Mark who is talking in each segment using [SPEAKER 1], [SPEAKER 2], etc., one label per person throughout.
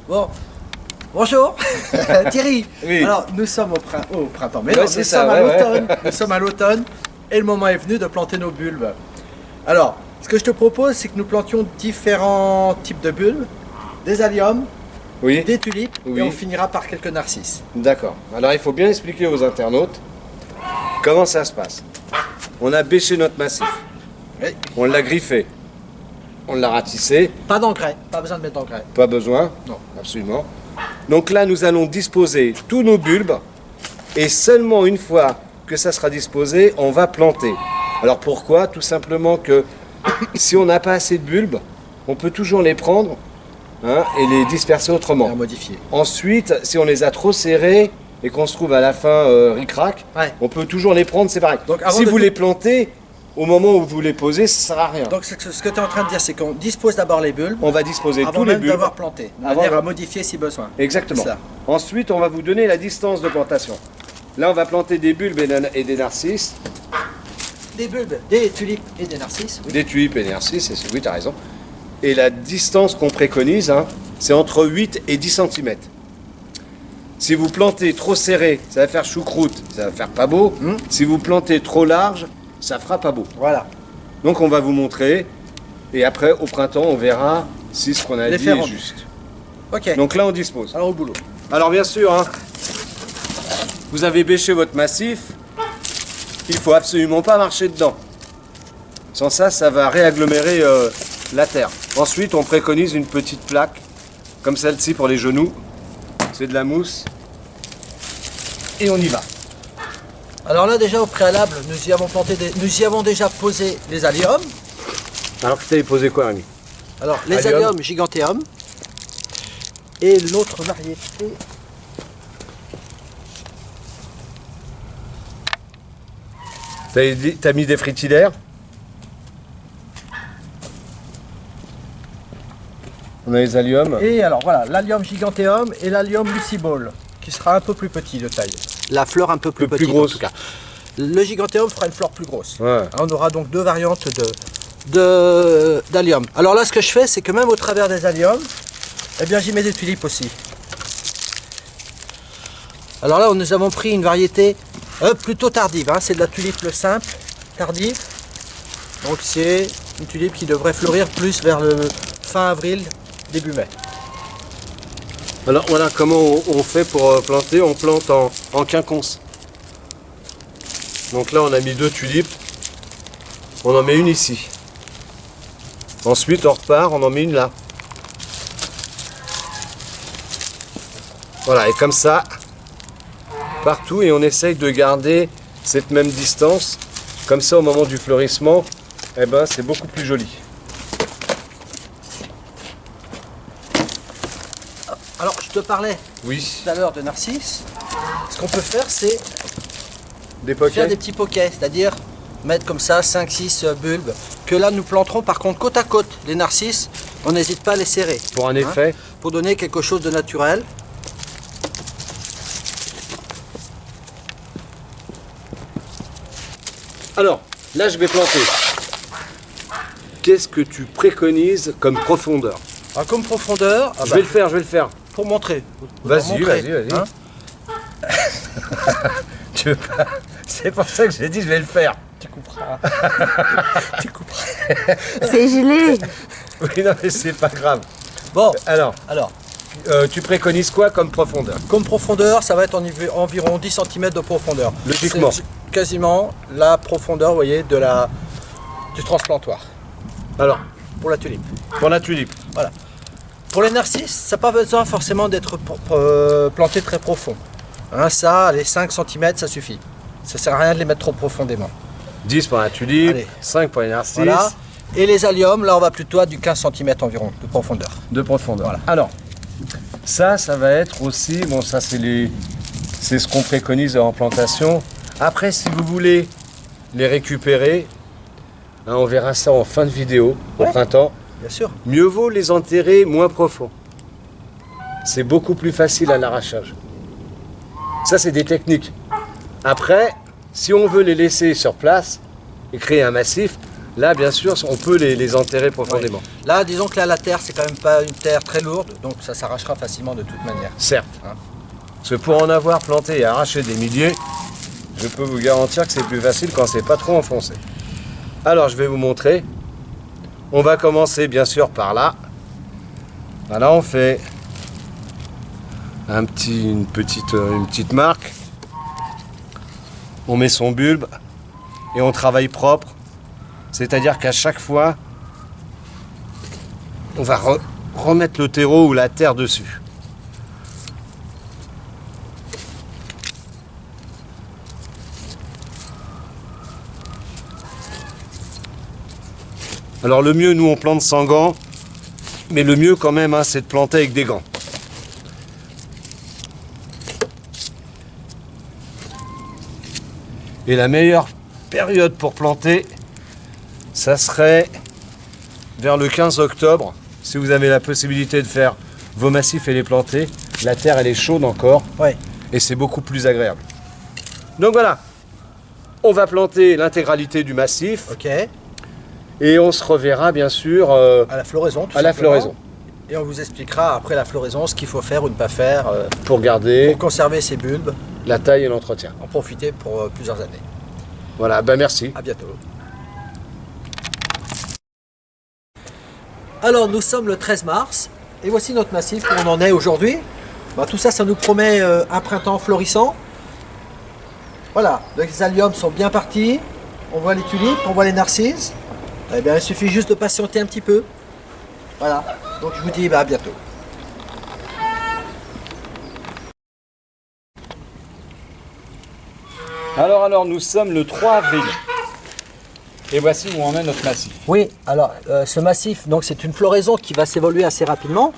[SPEAKER 1] Bon, bonjour Thierry.
[SPEAKER 2] Oui.
[SPEAKER 1] Alors nous sommes au printemps, mais
[SPEAKER 2] Ouais,
[SPEAKER 1] non,
[SPEAKER 2] c'est
[SPEAKER 1] nous
[SPEAKER 2] ça,
[SPEAKER 1] sommes à
[SPEAKER 2] ouais,
[SPEAKER 1] l'automne. Nous sommes à l'automne et le moment est venu de planter nos bulbes. Alors, ce que je te propose, c'est que nous plantions différents types de bulbes, des alliums,
[SPEAKER 2] Oui.
[SPEAKER 1] des tulipes,
[SPEAKER 2] Oui.
[SPEAKER 1] et on finira par quelques narcisses.
[SPEAKER 2] D'accord. Alors il faut bien expliquer aux internautes comment ça se passe. On a bêché notre massif,
[SPEAKER 1] Oui.
[SPEAKER 2] on l'a griffé, on l'a ratissé,
[SPEAKER 1] Pas d'engrais, pas besoin de mettre d'engrais.
[SPEAKER 2] pas besoin,
[SPEAKER 1] Non.
[SPEAKER 2] absolument. Donc là, nous allons disposer tous nos bulbes et seulement une fois que ça sera disposé, on va planter. Alors pourquoi? Tout simplement que si on n'a pas assez de bulbes, on peut toujours les prendre et les disperser autrement.
[SPEAKER 1] À modifier.
[SPEAKER 2] Ensuite, si on les a trop serrés et qu'on se trouve à la fin ric-rac,
[SPEAKER 1] Ouais.
[SPEAKER 2] on peut toujours les prendre séparés.
[SPEAKER 1] Donc, avant
[SPEAKER 2] si
[SPEAKER 1] de
[SPEAKER 2] vous
[SPEAKER 1] tout-
[SPEAKER 2] les plantez, au moment où vous les posez, ça ne sert à rien.
[SPEAKER 1] Donc ce que tu es en train de dire, c'est qu'on dispose d'abord les bulbes
[SPEAKER 2] On va disposer
[SPEAKER 1] avant
[SPEAKER 2] tous les
[SPEAKER 1] même
[SPEAKER 2] bulbes.
[SPEAKER 1] d'avoir planté, de
[SPEAKER 2] Avant
[SPEAKER 1] manière
[SPEAKER 2] de-
[SPEAKER 1] à modifier si besoin.
[SPEAKER 2] Exactement.
[SPEAKER 1] C'est ça.
[SPEAKER 2] Ensuite, on va vous donner la distance de plantation. Là, on va planter des bulbes et des narcisses,
[SPEAKER 1] Des bulbes, des tulipes et des narcisses, oui.
[SPEAKER 2] des tulipes et des narcisses, oui, tu as raison. Et la distance qu'on préconise, c'est entre 8 et 10 cm. Si vous plantez trop serré, ça va faire choucroute, ça va faire pas beau. Si vous plantez trop large, ça fera pas beau.
[SPEAKER 1] Voilà.
[SPEAKER 2] Donc on va vous montrer, et après au printemps on verra si ce qu'on a
[SPEAKER 1] Les
[SPEAKER 2] dit
[SPEAKER 1] faire
[SPEAKER 2] est
[SPEAKER 1] en-
[SPEAKER 2] juste.
[SPEAKER 1] Ok,
[SPEAKER 2] Donc là on dispose.
[SPEAKER 1] alors au boulot.
[SPEAKER 2] Alors bien sûr, vous avez bêché votre massif, il faut absolument pas marcher dedans. Sans ça, ça va réagglomérer la terre. Ensuite, on préconise une petite plaque, comme celle-ci pour les genoux. C'est de la mousse. Et on y va.
[SPEAKER 1] Alors là déjà au préalable, nous y avons déjà posé les alliums.
[SPEAKER 2] Alors que tu avais posé quoi, Rémi?
[SPEAKER 1] Alors les
[SPEAKER 2] Allium.
[SPEAKER 1] alliums giganteum et l'autre variété.
[SPEAKER 2] T'as mis des frigidaires? On a les alliums.
[SPEAKER 1] Et alors voilà, l'allium giganteum et l'allium lucibole, qui sera un peu plus petit de taille. La fleur un peu plus
[SPEAKER 2] Plus
[SPEAKER 1] petite
[SPEAKER 2] grosse.
[SPEAKER 1] en tout cas. Le giganteum fera une fleur plus grosse.
[SPEAKER 2] Ouais.
[SPEAKER 1] On aura donc deux variantes d'allium. Alors là ce que je fais, c'est que même au travers des alliums, eh bien j'y mets des tulipes aussi. Alors là nous avons pris une variété plutôt tardive, c'est de la tulipe le simple, tardive. Donc c'est une tulipe qui devrait fleurir plus vers le fin avril, début mai.
[SPEAKER 2] Alors voilà comment on fait pour planter. On plante en quinconce. Donc là on a mis deux tulipes. On en met une ici. Ensuite on repart, on en met une là. Voilà, et comme ça, partout, et on essaye de garder cette même distance. Comme ça au moment du fleurissement, eh ben, c'est beaucoup plus joli.
[SPEAKER 1] Alors je te parlais
[SPEAKER 2] Oui,
[SPEAKER 1] tout à l'heure de narcisses. Ce qu'on peut faire, c'est
[SPEAKER 2] des
[SPEAKER 1] faire
[SPEAKER 2] poquets.
[SPEAKER 1] des petits poquets, c'est-à-dire mettre comme ça 5-6 bulbes, que là nous planterons par contre côte à côte. Les narcisses, on n'hésite pas à les serrer.
[SPEAKER 2] Pour un effet.
[SPEAKER 1] Pour donner quelque chose de naturel.
[SPEAKER 2] Alors, là je vais planter. Qu'est-ce que tu préconises comme profondeur?
[SPEAKER 1] Alors, comme profondeur,
[SPEAKER 2] Je vais le faire.
[SPEAKER 1] pour montrer.
[SPEAKER 2] Vas-y,
[SPEAKER 1] Pour montrer,
[SPEAKER 2] vas-y.
[SPEAKER 1] hein.
[SPEAKER 2] Tu veux pas? C'est pour ça que j'ai dit je vais le faire.
[SPEAKER 1] Tu couperas. Tu couperas.
[SPEAKER 3] C'est gelé.
[SPEAKER 2] Oui, non, mais c'est pas grave.
[SPEAKER 1] Bon,
[SPEAKER 2] Alors,
[SPEAKER 1] alors,
[SPEAKER 2] tu préconises quoi comme profondeur?
[SPEAKER 1] comme profondeur, ça va être environ 10 cm de profondeur.
[SPEAKER 2] Logiquement.
[SPEAKER 1] C'est quasiment la profondeur, vous voyez, du transplantoire
[SPEAKER 2] Alors,
[SPEAKER 1] pour la tulipe.
[SPEAKER 2] pour la tulipe.
[SPEAKER 1] Voilà. Pour les narcisses, ça n'a pas besoin forcément d'être planté très profond. Ça, les 5 cm, ça suffit. Ça sert à rien de les mettre trop profondément.
[SPEAKER 2] 10 pour la tulipe,
[SPEAKER 1] Allez.
[SPEAKER 2] 5 pour les narcisses,
[SPEAKER 1] Voilà. Et les alliums, là, on va plutôt à du 15 cm environ de profondeur.
[SPEAKER 2] de profondeur.
[SPEAKER 1] Voilà.
[SPEAKER 2] Alors, ça va être aussi, bon ça c'est ce qu'on préconise en plantation. Après, si vous voulez les récupérer, on verra ça en fin de vidéo, au
[SPEAKER 1] Ouais.
[SPEAKER 2] printemps.
[SPEAKER 1] Bien sûr.
[SPEAKER 2] Mieux vaut les enterrer moins profond. C'est beaucoup plus facile à l'arrachage. Ça, c'est des techniques. Après, Si on veut les laisser sur place et créer un massif, là, bien sûr, on peut les enterrer profondément.
[SPEAKER 1] Ouais. Là, disons que là, la terre, c'est quand même pas une terre très lourde, donc ça s'arrachera facilement de toute manière.
[SPEAKER 2] Certes.
[SPEAKER 1] Hein.
[SPEAKER 2] Parce que pour en avoir planté et arraché des milliers, je peux vous garantir que c'est plus facile quand c'est pas trop enfoncé. Alors, je vais vous montrer. On va commencer, bien sûr, par là. Voilà, on fait une petite marque. On met son bulbe et on travaille propre. C'est-à-dire qu'à chaque fois, on va remettre le terreau ou la terre dessus. Alors le mieux, nous on plante sans gants, mais le mieux quand même, hein, c'est de planter avec des gants. Et la meilleure période pour planter, ça serait vers le 15 octobre, si vous avez la possibilité de faire vos massifs et les planter. La terre elle est chaude encore,
[SPEAKER 1] Ouais.
[SPEAKER 2] et c'est beaucoup plus agréable. Donc voilà, on va planter l'intégralité du massif.
[SPEAKER 1] Ok.
[SPEAKER 2] Et on se reverra bien sûr
[SPEAKER 1] À la floraison, tout
[SPEAKER 2] à la
[SPEAKER 1] simplement.
[SPEAKER 2] floraison
[SPEAKER 1] Et on vous expliquera après la floraison ce qu'il faut faire ou ne pas faire
[SPEAKER 2] pour garder
[SPEAKER 1] pour conserver ces bulbes,
[SPEAKER 2] la taille et l'entretien.
[SPEAKER 1] en profiter pour plusieurs années.
[SPEAKER 2] Voilà, ben merci.
[SPEAKER 1] À bientôt. Alors nous sommes le 13 mars et voici notre massif où on en est aujourd'hui. Ben, tout ça, ça nous promet un printemps florissant. Voilà, les alliums sont bien partis. On voit les tulipes, on voit les narcisses. Eh bien, il suffit juste de patienter un petit peu. Voilà, donc je vous dis à bientôt.
[SPEAKER 2] Alors, nous sommes le 3 avril. Et voici où en est notre massif.
[SPEAKER 1] Oui, alors ce massif, donc c'est une floraison qui va s'évoluer assez rapidement.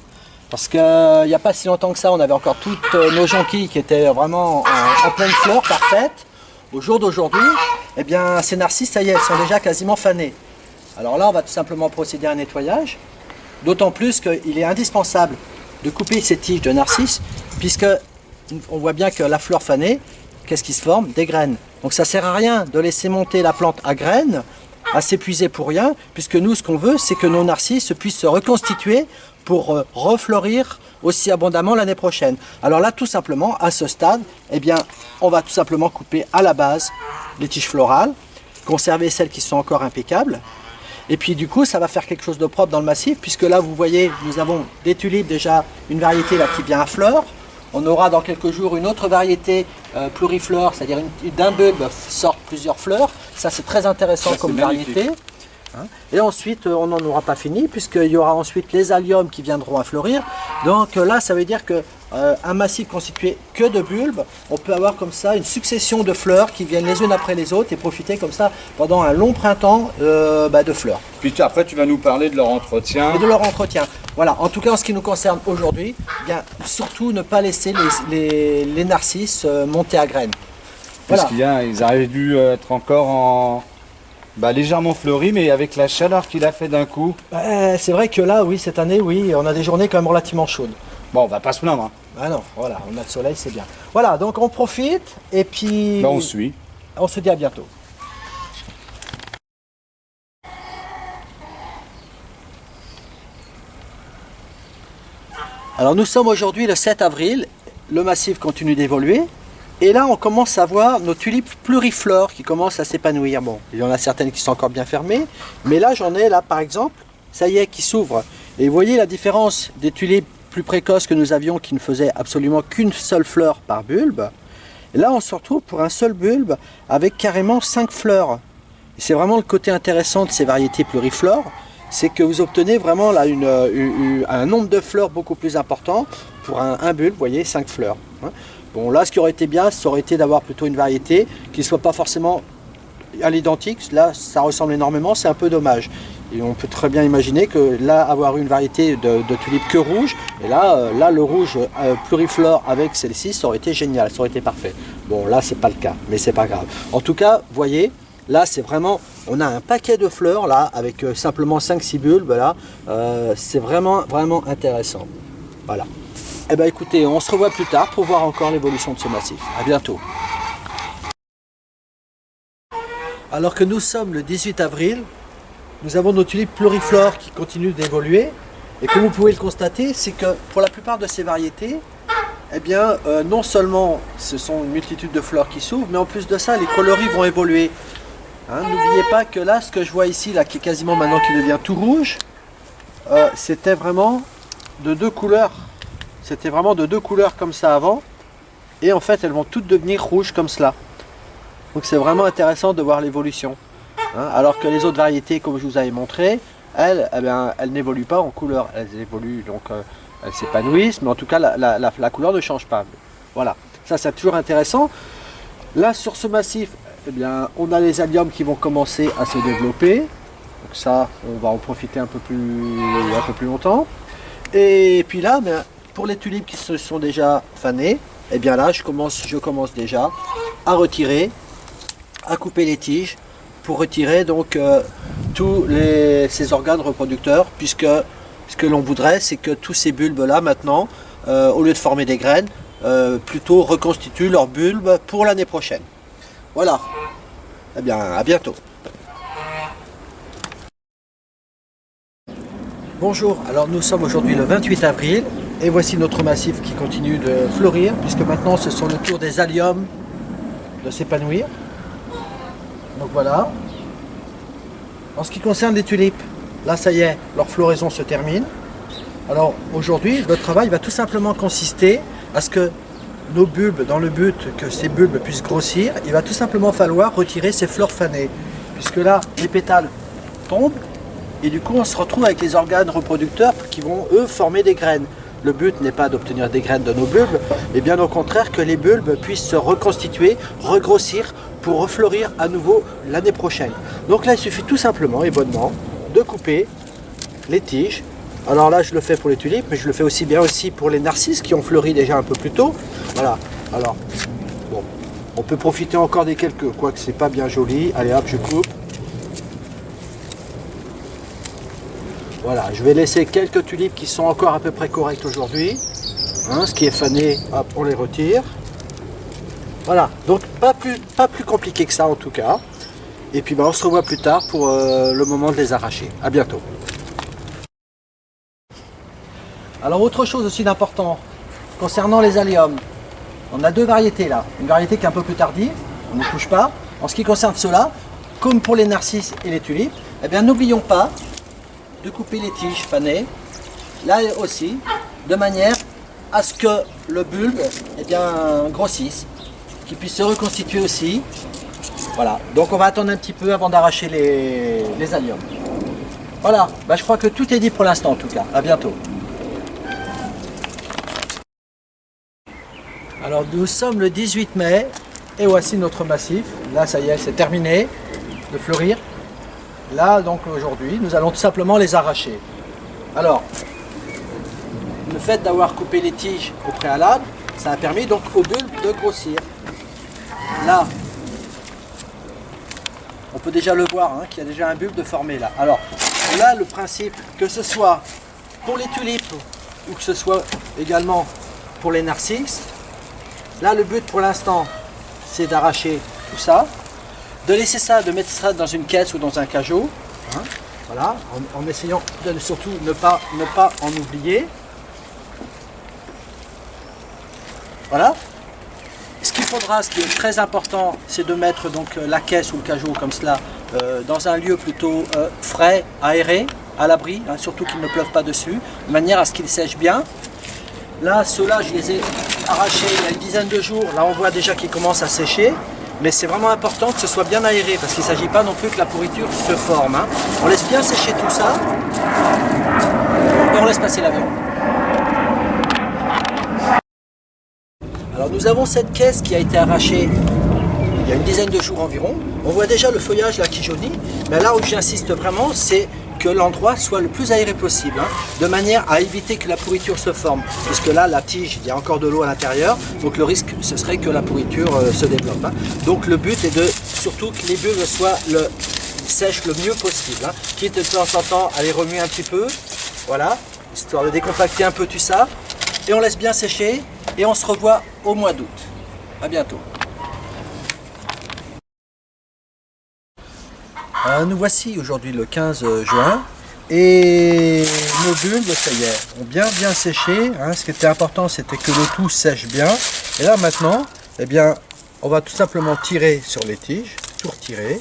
[SPEAKER 1] Parce qu'il n'y a pas si longtemps que ça, on avait encore toutes nos jonquilles qui étaient vraiment en pleine fleur, parfaite. Au jour d'aujourd'hui, eh bien, ces narcisses, ça y est, elles sont déjà quasiment fanées. Alors là, on va tout simplement procéder à un nettoyage. D'autant plus qu'il est indispensable de couper ces tiges de narcisses, puisque on voit bien que la fleur fanée, qu'est-ce qui se forme? Des graines. Donc ça ne sert à rien de laisser monter la plante à graines, à s'épuiser pour rien, puisque nous, ce qu'on veut, c'est que nos narcisses puissent se reconstituer pour refleurir aussi abondamment l'année prochaine. Alors là, tout simplement, à ce stade, eh bien, on va tout simplement couper à la base les tiges florales, conserver celles qui sont encore impeccables. Et puis du coup, ça va faire quelque chose de propre dans le massif, puisque là, vous voyez, nous avons des tulipes, déjà une variété là qui vient à fleurs. On aura dans quelques jours une autre variété plurifleur, c'est-à-dire d'un bulbe sortent plusieurs fleurs. Ça, c'est très intéressant
[SPEAKER 2] Ça,
[SPEAKER 1] comme
[SPEAKER 2] magnifique.
[SPEAKER 1] variété. Et ensuite, on n'en aura pas fini, puisqu'il y aura ensuite les alliums qui viendront à fleurir. Donc là, ça veut dire que un massif constitué que de bulbes, on peut avoir comme ça une succession de fleurs qui viennent les unes après les autres et profiter comme ça pendant un long printemps de fleurs
[SPEAKER 4] Puis après, tu vas nous parler de leur entretien.
[SPEAKER 1] et de leur entretien. Voilà, en tout cas en ce qui nous concerne aujourd'hui, bien surtout ne pas laisser les narcisses monter à graines. Voilà.
[SPEAKER 4] Parce ils auraient dû être encore légèrement fleuris, mais avec la chaleur qu'il a fait d'un coup.
[SPEAKER 1] C'est vrai que là, oui, cette année, oui, on a des journées quand même relativement chaudes.
[SPEAKER 4] Bon, on va pas se plaindre. Hein.
[SPEAKER 1] Ah non, voilà, on a le soleil, c'est bien. Voilà, donc on profite et puis
[SPEAKER 4] On suit.
[SPEAKER 1] on se dit à bientôt. Alors nous sommes aujourd'hui le 7 avril, le massif continue d'évoluer et là on commence à voir nos tulipes pluriflores qui commencent à s'épanouir. Bon, il y en a certaines qui sont encore bien fermées, mais là j'en ai là par exemple, ça y est, qui s'ouvrent. Et vous voyez la différence des tulipes plus précoces que nous avions qui ne faisaient absolument qu'une seule fleur par bulbe. Et là on se retrouve pour un seul bulbe avec carrément 5 fleurs. Et c'est vraiment le côté intéressant de ces variétés pluriflores, c'est que vous obtenez vraiment là un nombre de fleurs beaucoup plus important pour un bulbe, vous voyez, 5 fleurs. Hein. Bon, là, ce qui aurait été bien, ça aurait été d'avoir plutôt une variété qui ne soit pas forcément à l'identique. Là, ça ressemble énormément, c'est un peu dommage. Et on peut très bien imaginer que là, avoir une variété de tulipes que rouge, et là, le rouge pluriflore avec celle-ci, ça aurait été génial, ça aurait été parfait. Bon, là, c'est pas le cas, mais c'est pas grave. En tout cas, vous voyez, là, c'est vraiment, on a un paquet de fleurs là, avec simplement 5-6 bulbes là. C'est vraiment, vraiment intéressant. Voilà. Eh bien, écoutez, on se revoit plus tard pour voir encore l'évolution de ce massif. À bientôt. Alors que nous sommes le 18 avril, nous avons nos tulipes pleuriflores qui continuent d'évoluer. Et comme vous pouvez le constater, c'est que pour la plupart de ces variétés, eh bien, non seulement ce sont une multitude de fleurs qui s'ouvrent, mais en plus de ça, les coloris vont évoluer. Hein, n'oubliez pas que là, ce que je vois ici, là, qui est quasiment maintenant qui devient tout rouge, c'était vraiment de deux couleurs. C'était vraiment de deux couleurs comme ça avant. Et en fait, elles vont toutes devenir rouges comme cela. Donc c'est vraiment intéressant de voir l'évolution. Hein, alors que les autres variétés, comme je vous avais montré, elles, eh bien, elles n'évoluent pas en couleur. Elles évoluent, donc elles s'épanouissent, mais en tout cas, la couleur ne change pas. Voilà, ça c'est toujours intéressant. Là, sur ce massif, eh bien, on a les alliums qui vont commencer à se développer. Donc ça, on va en profiter un peu plus longtemps. Et puis là, ben, pour les tulipes qui se sont déjà fanées, eh bien là, je commence déjà à retirer, à couper les tiges pour retirer donc tous ces organes reproducteurs, puisque ce que l'on voudrait, c'est que tous ces bulbes là maintenant, au lieu de former des graines, plutôt reconstituent leurs bulbes pour l'année prochaine. Voilà. Eh bien, à bientôt. Bonjour, alors nous sommes aujourd'hui le 28 avril et voici notre massif qui continue de fleurir, puisque maintenant ce sont le tour des alliums de s'épanouir. Donc voilà. En ce qui concerne les tulipes, là ça y est, leur floraison se termine. Alors aujourd'hui, le travail va tout simplement consister à ce que nos bulbes, dans le but que ces bulbes puissent grossir, il va tout simplement falloir retirer ces fleurs fanées. Puisque là, les pétales tombent et du coup on se retrouve avec les organes reproducteurs qui vont eux former des graines. Le but n'est pas d'obtenir des graines de nos bulbes, mais bien au contraire que les bulbes puissent se reconstituer, regrossir pour refleurir à nouveau l'année prochaine. Donc là il suffit tout simplement et bonnement de couper les tiges. Alors là je le fais pour les tulipes, mais je le fais aussi bien aussi pour les narcisses qui ont fleuri déjà un peu plus tôt. Voilà, alors bon, on peut profiter encore des quelques, quoique c'est pas bien joli. Allez hop, je coupe. Voilà, je vais laisser quelques tulipes qui sont encore à peu près correctes aujourd'hui. Hein, ce qui est fané, hop, on les retire. Voilà, donc pas plus compliqué que ça en tout cas. Et puis on se revoit plus tard pour le moment de les arracher. À bientôt. Alors autre chose aussi d'important, concernant les alliums, on a deux variétés là. Une variété qui est un peu plus tardive, on ne touche pas. En ce qui concerne ceux-là, comme pour les narcisses et les tulipes, eh bien n'oublions pas de couper les tiges fanées, là aussi, de manière à ce que le bulbe eh bien, grossisse, qu'il puisse se reconstituer aussi. Voilà, donc on va attendre un petit peu avant d'arracher les alliums. Voilà, je crois que tout est dit pour l'instant en tout cas. À bientôt. Alors nous sommes le 18 mai et voici notre massif. Là ça y est, c'est terminé de fleurir. Là donc aujourd'hui nous allons tout simplement les arracher. Alors le fait d'avoir coupé les tiges au préalable, ça a permis donc aux bulbes de grossir. Là on peut déjà le voir hein, qu'il y a déjà un bulbe de formé là. Alors là le principe, que ce soit pour les tulipes ou que ce soit également pour les narcisses, là le but pour l'instant c'est d'arracher tout ça, de laisser ça, de mettre ça dans une caisse ou dans un cajot, hein, voilà, en essayant de surtout ne pas en oublier. Voilà. Ce qu'il faudra, ce qui est très important, c'est de mettre donc la caisse ou le cajot comme cela dans un lieu plutôt frais, aéré, à l'abri, hein, surtout qu'il ne pleuve pas dessus, de manière à ce qu'il sèche bien. Là, ceux-là, je les ai arrachés il y a une dizaine de jours. Là, on voit déjà qu'ils commencent à sécher. Mais c'est vraiment important que ce soit bien aéré, parce qu'il ne s'agit pas non plus que la pourriture se forme. Hein. On laisse bien sécher tout ça, et on laisse passer l'avion. Alors nous avons cette caisse qui a été arrachée il y a une dizaine de jours environ. On voit déjà le feuillage là qui jaunit, mais là où j'insiste vraiment, c'est que l'endroit soit le plus aéré possible, hein, de manière à éviter que la pourriture se forme, puisque là la tige, il y a encore de l'eau à l'intérieur, donc le risque ce serait que la pourriture se développe. Hein. Donc le but est de surtout que les bulbes soient sèchent le mieux possible, hein, quitte de temps en temps à les remuer un petit peu, voilà, histoire de décompacter un peu tout ça, et on laisse bien sécher, et on se revoit au mois d'août. À bientôt. Nous voici aujourd'hui le 15 juin et nos bulbes, ça y est, ont bien séché. Ce qui était important, c'était que le tout sèche bien. Et là maintenant, eh bien, on va tout simplement tirer sur les tiges, tout retirer,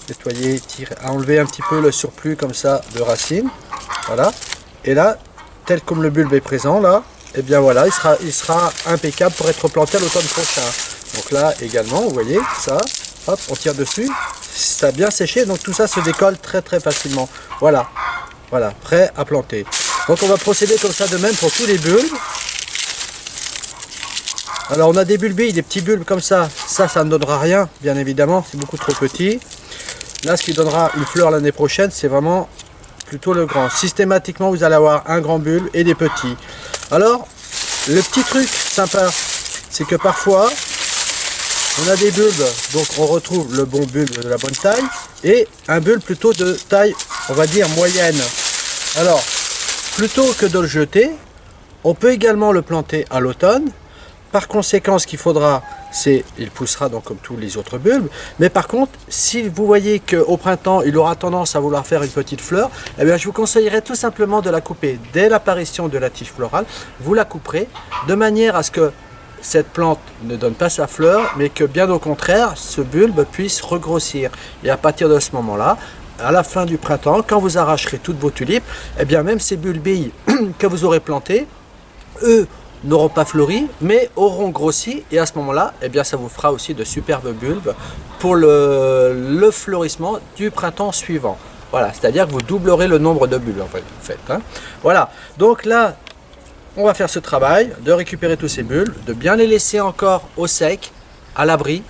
[SPEAKER 1] nettoyer, tirer, enlever un petit peu le surplus comme ça de racines. Voilà. Et là, tel comme le bulbe est présent là, eh bien voilà, il sera impeccable pour être planté à l'automne prochain. Donc là également, vous voyez ça, hop, on tire dessus, ça a bien séché, donc tout ça se décolle très facilement. Voilà, voilà, prêt à planter. Donc on va procéder comme ça de même pour tous les bulbes. Alors on a des bulbilles, des petits bulbes comme ça ne donnera rien, bien évidemment, c'est beaucoup trop petit. Là, ce qui donnera une fleur l'année prochaine, c'est vraiment plutôt le grand. Systématiquement, vous allez avoir un grand bulbe et des petits. Alors, le petit truc sympa, c'est que parfois, on a des bulbes, donc on retrouve le bon bulbe de la bonne taille, et un bulbe plutôt de taille, on va dire, moyenne. Alors, plutôt que de le jeter, on peut également le planter à l'automne. Par conséquent, ce qu'il faudra, c'est, il poussera donc comme tous les autres bulbes, mais par contre, si vous voyez qu'au printemps, il aura tendance à vouloir faire une petite fleur, eh bien, je vous conseillerais tout simplement de la couper dès l'apparition de la tige florale. Vous la couperez de manière à ce que cette plante ne donne pas sa fleur, mais que bien au contraire, ce bulbe puisse regrossir. Et à partir de ce moment-là, à la fin du printemps, quand vous arracherez toutes vos tulipes, eh bien, même ces bulbilles que vous aurez plantées, eux, n'auront pas fleuri, mais auront grossi, et à ce moment-là, eh bien, ça vous fera aussi de superbes bulbes pour le fleurissement du printemps suivant. Voilà, c'est-à-dire que vous doublerez le nombre de bulbes en fait. Voilà, donc là, on va faire ce travail de récupérer tous ces bulbes, de bien les laisser encore au sec, à l'abri.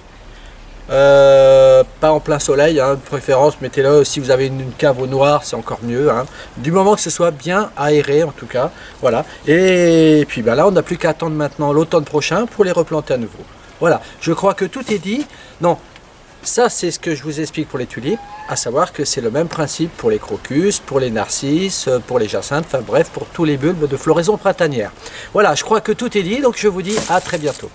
[SPEAKER 1] Pas en plein soleil, de préférence mettez-le, si vous avez une cave au noir c'est encore mieux, du moment que ce soit bien aéré en tout cas. Voilà, et puis là on n'a plus qu'à attendre maintenant l'automne prochain pour les replanter à nouveau. Voilà, je crois que tout est dit. Non, ça c'est ce que je vous explique pour les tulipes, à savoir que c'est le même principe pour les crocus, pour les narcisses, pour les jacinthes, enfin bref, pour tous les bulbes de floraison printanière. Voilà, je crois que tout est dit, donc je vous dis à très bientôt.